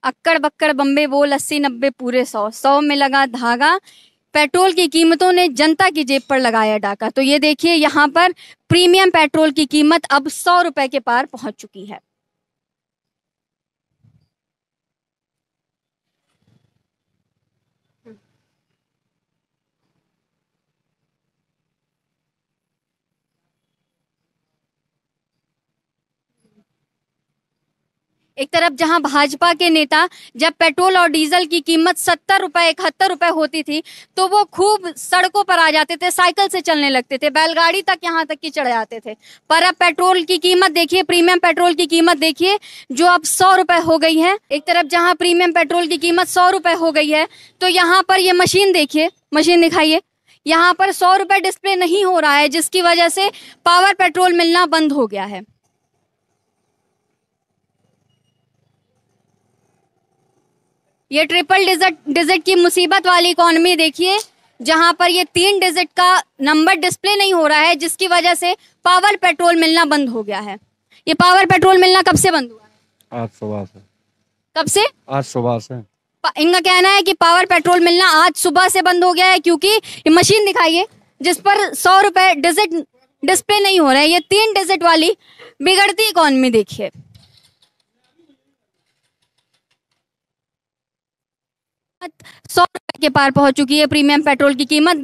अक्कड़ बक्कड़ बम्बे बोल 80-90 पूरे 100 में लगा धागा। पेट्रोल की कीमतों ने जनता की जेब पर लगाया डाका। तो ये देखिए यहाँ पर प्रीमियम पेट्रोल की कीमत अब 100 रुपए के पार पहुंच चुकी है। एक तरफ जहां भाजपा के नेता जब पेट्रोल और डीजल की कीमत 70 रुपए 71 रुपए होती थी तो वो खूब सड़कों पर आ जाते थे, साइकिल से चलने लगते थे, बैलगाड़ी तक यहां तक कि चढ़ जाते थे। पर अब पेट्रोल की कीमत देखिए, प्रीमियम पेट्रोल की कीमत देखिए जो अब 100 रुपए हो गई है। एक तरफ जहां प्रीमियम पेट्रोल की कीमत 100 रुपए हो गई है तो यहाँ पर ये मशीन देखिए, मशीन दिखाइए, यहाँ पर 100 रुपए डिस्प्ले नहीं हो रहा है, जिसकी वजह से पावर पेट्रोल मिलना बंद हो गया है। ये ट्रिपल डिजिट की मुसीबत वाली इकोनॉमी देखिए, जहां पर ये 3 डिजिट का नंबर डिस्प्ले नहीं हो रहा है, जिसकी वजह से पावर पेट्रोल मिलना बंद हो गया है। ये पावर पेट्रोल मिलना कब से बंद हुआ है? आज सुबह से। कब से? आज सुबह से। इनका कहना है कि पावर पेट्रोल मिलना आज सुबह से बंद हो गया है, क्योंकि ये मशीन दिखाइए जिस पर 100 रुपए डिजिट डिस्प्ले नहीं हो रहा है। ये 3 डिजिट वाली बिगड़ती इकोनॉमी देखिए। ₹100 के पार पहुंच चुकी है प्रीमियम पेट्रोल की कीमत।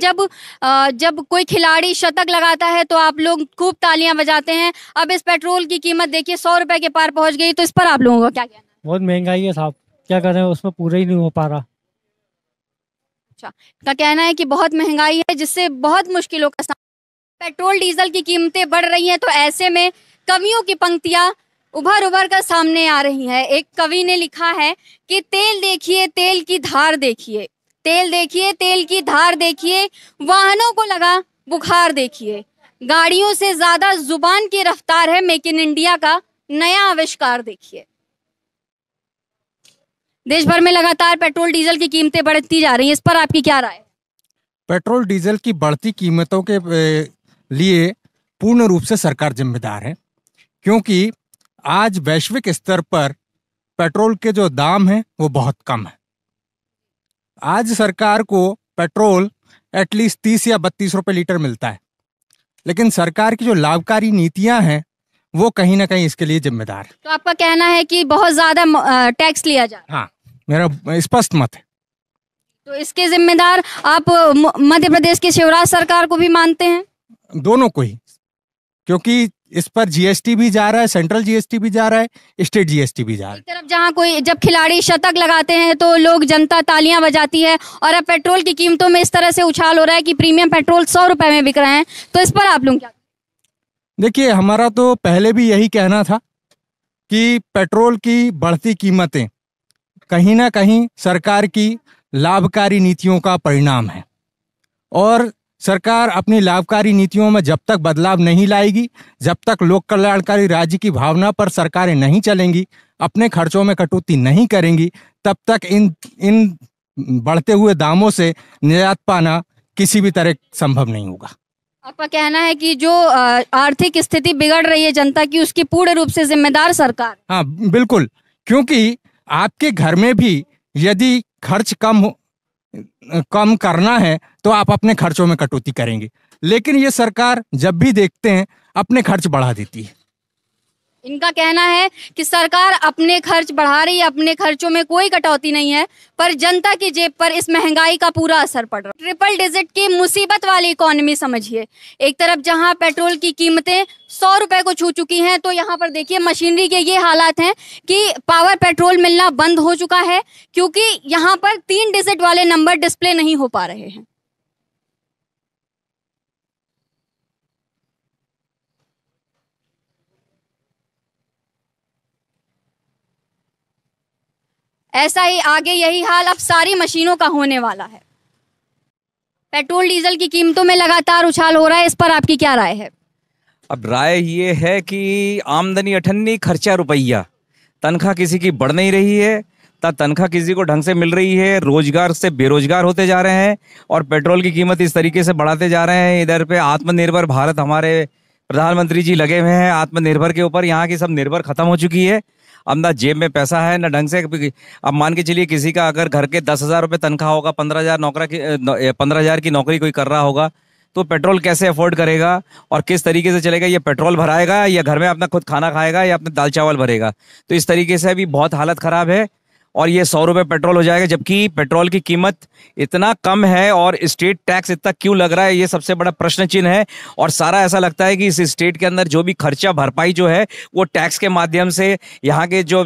जब कोई खिलाड़ी शतक लगाता है तो आप लोग खूब तालियां बजाते हैं। अब इस पेट्रोल की कीमत देखिए ₹100 के पार पहुंच गई। तो इस पर आप लोगों का क्या कहना है? बहुत महंगाई है साहब, क्या कर रहे हैं, उसमें पूरा ही नहीं हो पा रहा। अच्छा, का कहना है कि बहुत महंगाई है जिससे बहुत मुश्किलों का सामना। पेट्रोल डीजल की कीमतें बढ़ रही हैं तो ऐसे में कवियों की पंक्तियां उभर कर सामने आ रही है। एक कवि ने लिखा है कि तेल देखिए तेल की धार देखिए, तेल देखिए तेल की धार देखिए, वाहनों को लगा बुखार देखिए, गाड़ियों से ज्यादा जुबान की रफ्तार है, मेक इन इंडिया का नया आविष्कार देखिए। देश भर में लगातार पेट्रोल डीजल की कीमतें बढ़ती जा रही हैं, इस पर आपकी क्या राय है? पेट्रोल डीजल की बढ़ती कीमतों के लिए पूर्ण रूप से सरकार जिम्मेदार है, क्योंकि आज वैश्विक स्तर पर पेट्रोल के जो दाम हैं वो बहुत कम है। आज सरकार को पेट्रोल एटलीस्ट 30 या 32 रुपए लीटर मिलता है, लेकिन सरकार की जो लाभकारी नीतियां हैं वो कहीं ना कहीं इसके लिए जिम्मेदार है। तो आपका कहना है कि बहुत ज्यादा टैक्स लिया जाए? हाँ, मेरा स्पष्ट मत है। तो इसके जिम्मेदार आप मध्य प्रदेश की शिवराज सरकार को भी मानते हैं? दोनों को ही, क्योंकि इस पर जीएसटी भी जा रहा है, सेंट्रल जीएसटी भी जा रहा है, स्टेट जीएसटी भी जा रहा है। एक तरफ जहां जब खिलाड़ी शतक लगाते हैं तो लोग, जनता तालियां बजाती है, और अब पेट्रोल की कीमतों में इस तरह से उछाल हो रहा है कि प्रीमियम पेट्रोल 100 रुपए में बिक रहे हैं। तो इस पर आप लोग क्या? देखिए, हमारा तो पहले भी यही कहना था कि पेट्रोल की बढ़ती कीमतें कहीं ना कहीं सरकार की लाभकारी नीतियों का परिणाम है, और सरकार अपनी लाभकारी नीतियों में जब तक बदलाव नहीं लाएगी, जब तक लोक कल्याणकारी राज्य की भावना पर सरकारें नहीं चलेंगी, अपने खर्चों में कटौती नहीं करेंगी, तब तक इन बढ़ते हुए दामों से निजात पाना किसी भी तरह संभव नहीं होगा। आपका कहना है कि जो आर्थिक स्थिति बिगड़ रही है जनता की, उसकी पूर्ण रूप से जिम्मेदार सरकार? हाँ बिल्कुल, क्योंकि आपके घर में भी यदि खर्च कम करना है तो आप अपने खर्चों में कटौती करेंगे, लेकिन ये सरकार जब भी देखते हैं अपने खर्च बढ़ा देती है। इनका कहना है कि सरकार अपने खर्च बढ़ा रही है, अपने खर्चों में कोई कटौती नहीं है, पर जनता की जेब पर इस महंगाई का पूरा असर पड़ रहा है। ट्रिपल डिजिट की मुसीबत वाली इकोनॉमी समझिए। एक तरफ जहां पेट्रोल की कीमतें 100 रुपए को छू चुकी हैं, तो यहाँ पर देखिए मशीनरी के ये हालात हैं कि पावर पेट्रोल मिलना बंद हो चुका है, क्योंकि यहाँ पर 3 डिजिट वाले नंबर डिस्प्ले नहीं हो पा रहे हैं। ऐसा ही आगे यही हाल अब सारी मशीनों का होने वाला है। पेट्रोल डीजल की कीमतों में लगातार उछाल हो रहा है, इस पर आपकी क्या राय है? अब राय ये है कि आमदनी 98, खर्चा रुपया, तनख्वाह किसी की बढ़ नहीं रही है, तनख्वाह किसी को ढंग से मिल रही है, रोजगार से बेरोजगार होते जा रहे हैं, और पेट्रोल की कीमत इस तरीके से बढ़ाते जा रहे हैं। इधर पे आत्मनिर्भर भारत हमारे प्रधानमंत्री जी लगे हुए हैं आत्मनिर्भर के ऊपर, यहाँ की सब निर्भर खत्म हो चुकी है। अब ना जेब में पैसा है ना ढंग से। अब मान के चलिए किसी का अगर घर के 10,000 रुपये तनख्वाह होगा, 15,000 की नौकरी कोई कर रहा होगा, तो पेट्रोल कैसे अफोर्ड करेगा और किस तरीके से चलेगा? ये पेट्रोल भराएगा या घर में अपना खुद खाना खाएगा या अपने दाल चावल भरेगा? तो इस तरीके से अभी बहुत हालत खराब है। और ये 100 रुपये पेट्रोल हो जाएगा, जबकि पेट्रोल की कीमत इतना कम है और स्टेट टैक्स इतना क्यों लग रहा है, ये सबसे बड़ा प्रश्न चिन्ह है। और सारा ऐसा लगता है कि इस स्टेट के अंदर जो भी खर्चा भरपाई जो है वो टैक्स के माध्यम से यहाँ के जो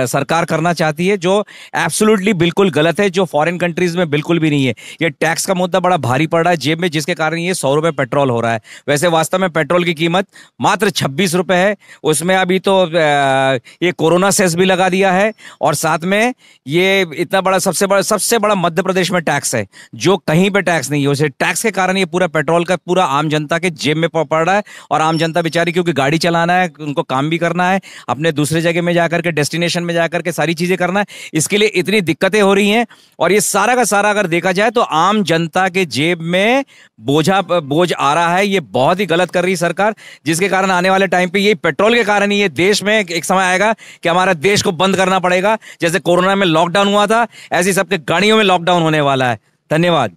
सरकार करना चाहती है, जो एब्सोल्युटली बिल्कुल गलत है, जो फॉरेन कंट्रीज में बिल्कुल भी नहीं है। ये टैक्स का मुद्दा बड़ा भारी पड़ रहा है जेब में, जिसके कारण ये 100 रुपये पेट्रोल हो रहा है। वैसे वास्तव में पेट्रोल की कीमत मात्र 26 रुपये है। उसमें अभी तो ये कोरोना सेस भी लगा दिया है और साथ में ये इतना बड़ा सबसे बड़ा मध्य प्रदेश में टैक्स है, जो कहीं पे टैक्स नहीं है। उसे टैक्स के कारण ये पूरा पेट्रोल का पूरा आम जनता के जेब में पड़ रहा है। और आम जनता बेचारी, क्योंकि गाड़ी चलाना है, उनको काम भी करना है, अपने दूसरे जगह में जाकर के डेस्टिनेशन में जाकर के सारी चीजें करना है, इसके लिए इतनी दिक्कतें हो रही हैं। और ये सारा का सारा अगर देखा जाए तो आम जनता के जेब में बोझ आ रहा है। ये बहुत ही गलत कर रही है सरकार, जिसके कारण आने वाले टाइम पे ये पेट्रोल के कारण ही ये देश में एक समय आएगा कि हमारा देश को बंद करना पड़ेगा। जैसे कोरोना में लॉकडाउन हुआ था, ऐसी सबके गाड़ियों में लॉकडाउन होने वाला है। धन्यवाद।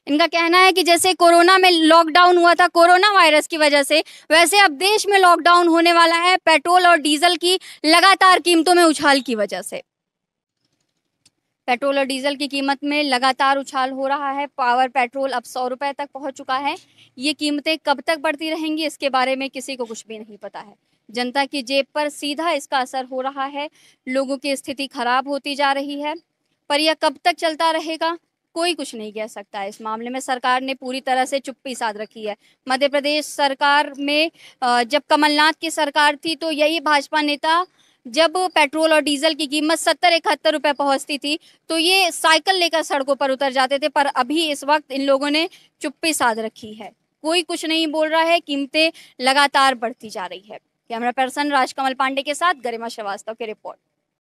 इनका कहना है कि जैसे कोरोना में लॉकडाउन हुआ था कोरोना वायरस की वजह से, वैसे अब देश में लॉकडाउन होने वाला है पेट्रोल और डीजल की लगातार कीमतों में उछाल की वजह से। पेट्रोल और डीजल की कीमत में लगातार उछाल हो रहा है। पावर पेट्रोल अब 100 रुपए तक पहुंच चुका है। ये कीमतें कब तक बढ़ती रहेंगी, इसके बारे में किसी को कुछ भी नहीं पता है। जनता की जेब पर सीधा इसका असर हो रहा है। लोगों की स्थिति खराब होती जा रही है, पर यह कब तक चलता रहेगा कोई कुछ नहीं कह सकता है। इस मामले में सरकार ने पूरी तरह से चुप्पी साध रखी है। मध्य प्रदेश सरकार में जब कमलनाथ की सरकार थी तो यही भाजपा नेता, जब पेट्रोल और डीजल की कीमत 70-71 रुपए पहुंचती थी तो ये साइकिल लेकर सड़कों पर उतर जाते थे। पर अभी इस वक्त इन लोगों ने चुप्पी साध रखी है, कोई कुछ नहीं बोल रहा है। कीमतें लगातार बढ़ती जा रही है। कैमरा पर्सन राजकमल पांडे के साथ गरिमा श्रीवास्तव की रिपोर्ट।